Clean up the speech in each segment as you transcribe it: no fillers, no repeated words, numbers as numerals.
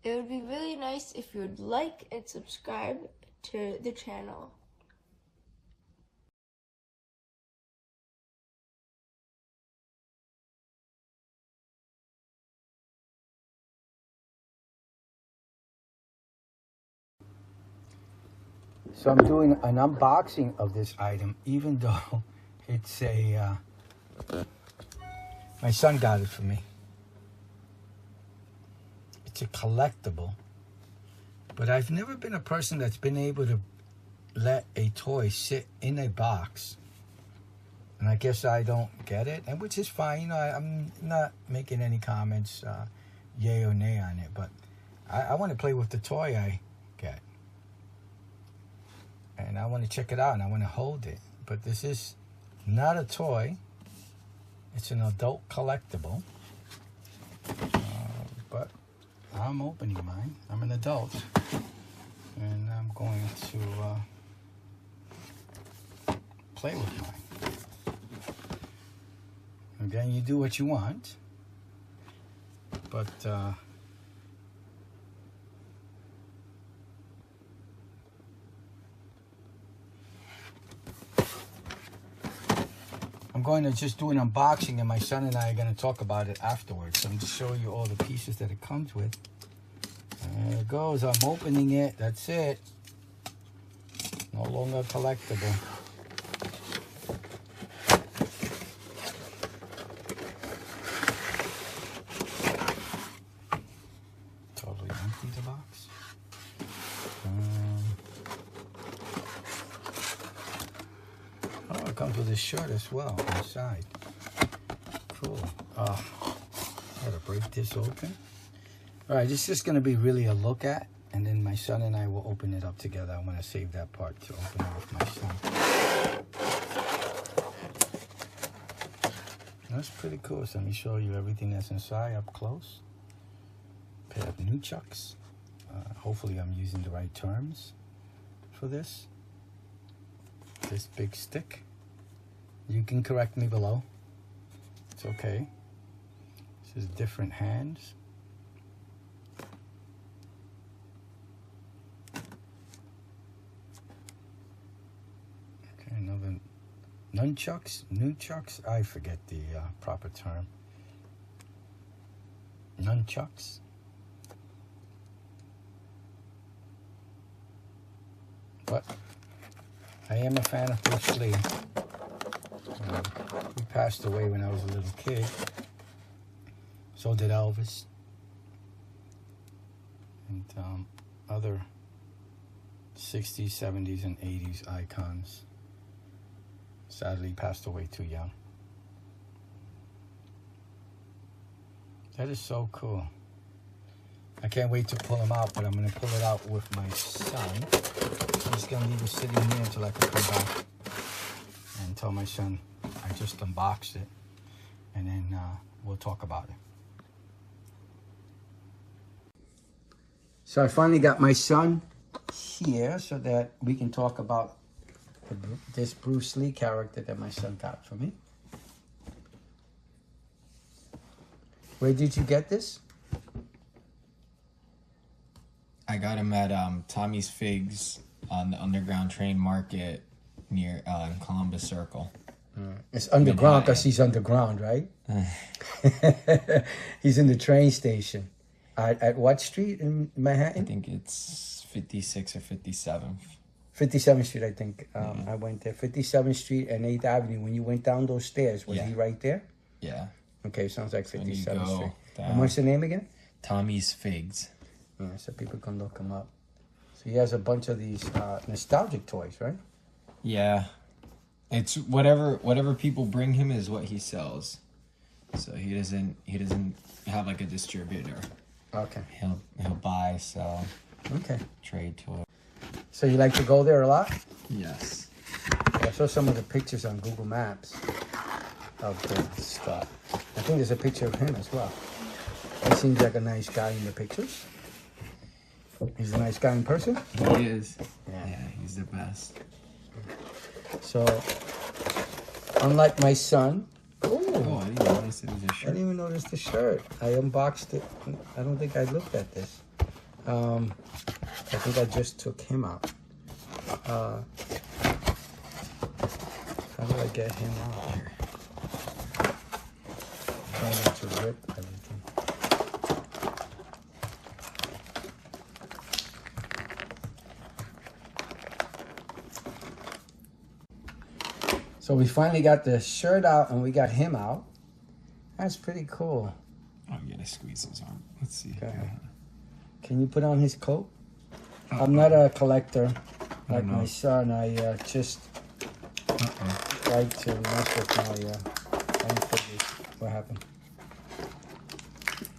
It would be really nice if you would like and subscribe to the channel. So I'm doing an unboxing of this item, even though it's a, my son got it for me. It's a collectible, but I've never been a person that's been able to let a toy sit in a box. And I guess I don't get it, and which is fine. You know, I'm not making any comments, yay or nay on it, but I want to play with the toy I get. And I want to check it out, and I want to hold it. But this is not a toy. It's an adult collectible. But I'm opening mine. I'm an adult. And I'm going to play with mine. And then you do what you want. But I'm going to just do an unboxing, and my son and I are going to talk about it afterwards. So I'm just showing you all the pieces that it comes with. There it goes. I'm opening it. That's it. No longer collectible. Totally empty the box. Oh, it comes with a shirt as well inside. Cool. Oh, I gotta break this open. All right, this is just gonna be really a look at, and then my son and I will open it up together. I'm gonna save that part to open it with my son. That's pretty cool. So let me show you everything that's inside up close. Pair of nunchucks. Hopefully I'm using the right terms for this. This big stick. You can correct me below. It's okay. This is different hands. Okay, another nunchucks. I forget the proper term. Nunchucks. But I am a fan of Bruce Lee. He passed away when I was a little kid. So did Elvis. And other 60s, 70s, and 80s icons. Sadly passed away too young. That is so cool. I can't wait to pull them out, but I'm going to pull it out with my son. I'm just going to leave it sitting here until I can come back and tell my son I just unboxed it, and then we'll talk about it. So I finally got my son here so that we can talk about this Bruce Lee character that my son got for me. Where did you get this? I got him at Tommy's Figz on the underground train market near Columbus Circle. It's underground because he's underground, right? He's in the train station. At what street in Manhattan? I think it's 56 or 57th. 57th Street, I think. I went there. 57th Street and 8th Avenue. When you went down those stairs, was he right there? Yeah. Okay, sounds like 57th Street. Down. And what's the name again? Tommy's Figz. Yeah, so people can look him up. So he has a bunch of these nostalgic toys, right? Yeah. It's whatever people bring him is what he sells. So he doesn't have like a distributor. Okay. He'll buy, sell, okay, trade to it. So you like to go there a lot? Yes. I saw some of the pictures on Google Maps of the stuff. I think there's a picture of him as well. He seems like a nice guy in the pictures. He's a nice guy in person? He is. Yeah, he's the best. So, unlike my son... Oh, I didn't notice it was a shirt. I didn't even notice the shirt. I unboxed it. I don't think I looked at this. I think I just took him out. How do I get him out here? Trying not to rip everything. So we finally got the shirt out and we got him out. That's pretty cool. I'm gonna squeeze his arm. Let's see. Go ahead. Can you put on his coat? I'm not a collector like my son. I just like to mess with my own figures. What happened?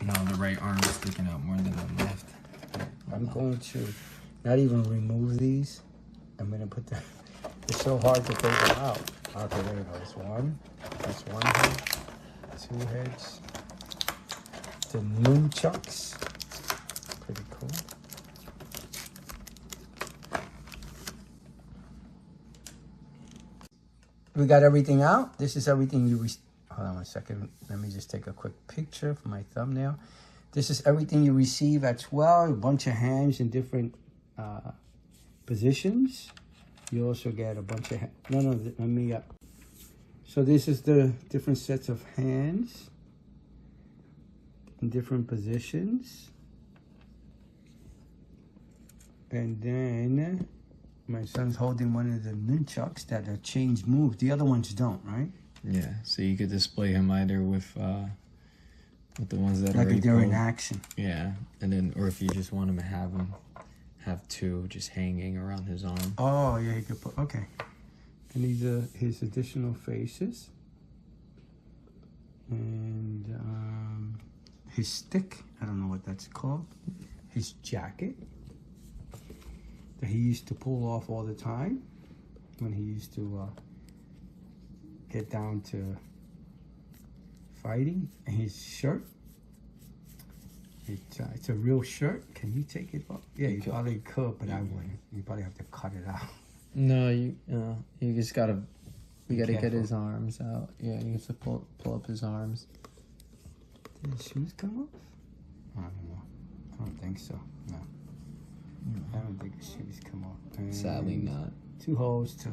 No, the right arm is sticking out more than the left. I'm going to not even remove these. I'm gonna put them. It's so hard to take them out. Okay, there you go. There's one. That's one head. Two heads. The nunchucks. Pretty cool. We got everything out. This is everything you hold on a second. Let me just take a quick picture for my thumbnail. This is everything you receive as well. A bunch of hands in different positions. You also get a bunch of let me so this is the different sets of hands in different positions. And then my son's holding one of the nunchucks that are change moves. The other ones don't, right? Yeah, so you could display him either with the ones that like are if they're in action. Yeah, and then or if you just want him to have two just hanging around his arm. Oh yeah, you could put okay. And these are his additional faces. And his stick, I don't know what that's called. His jacket that he used to pull off all the time when he used to get down to fighting. And his shirt, it's a real shirt. Can you take it off? Yeah, you probably could, but I wouldn't. You probably have to cut it out. No, you just gotta get his arms out. Yeah, you have to pull up his arms. Did his shoes come off? I don't know. I don't think so. No. I don't think his shoes come off. And sadly not. 2 holes to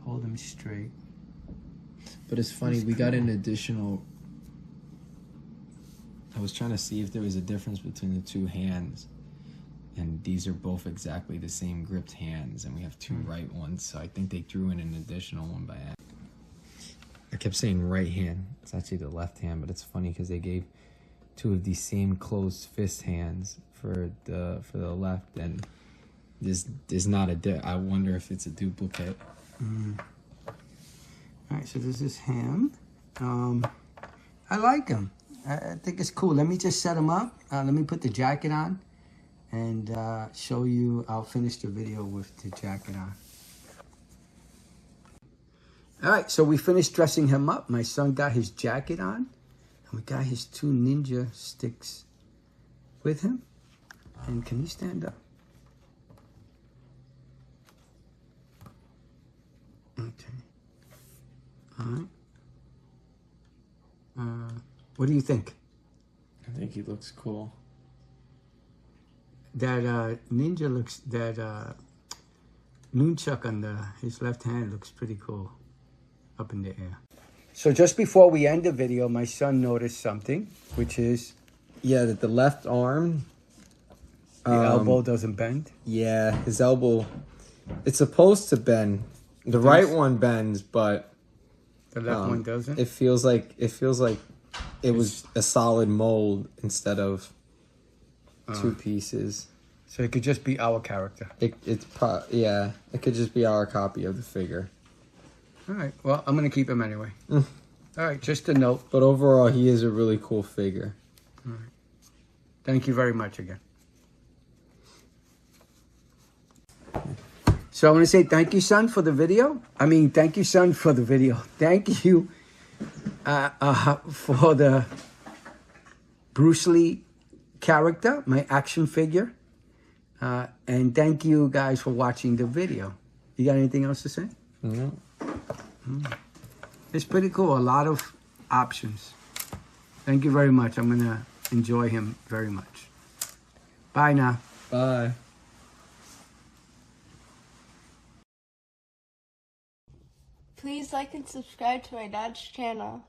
hold him straight. But it's funny, we got an additional. I was trying to see if there was a difference between the two hands. And these are both exactly the same gripped hands. And we have two right ones. So I think they threw in an additional one by accident. I kept saying right hand. It's actually the left hand. But it's funny because they gave 2 of these same closed fist hands for the left. And there's not I wonder if it's a duplicate. All right, so this is him. I like him. I think it's cool. Let me just set him up. Let me put the jacket on and show you. I'll finish the video with the jacket on. All right, so we finished dressing him up. My son got his jacket on, and we got his 2 ninja sticks with him. And can you stand up? Okay. All right. What do you think? I think he looks cool. That ninja looks, that nunchuck on his left hand looks pretty cool up in the air. So just before we end the video, my son noticed something, which is... Yeah, that the left arm... The elbow doesn't bend? Yeah, his elbow... It's supposed to bend. The right one bends, but... The left one doesn't? It feels like it was a solid mold instead of 2 pieces. So it could just be our character. It could just be our copy of the figure. All right. Well, I'm going to keep him anyway. All right. Just a note. But overall, he is a really cool figure. All right. Thank you very much again. So I want to say thank you, son, for the video. Thank you, son, for the video. Thank you for the Bruce Lee character, my action figure. And thank you guys for watching the video. You got anything else to say? No. It's pretty cool. A lot of options. Thank you very much. I'm going to enjoy him very much. Bye now. Bye. Please like and subscribe to my dad's channel.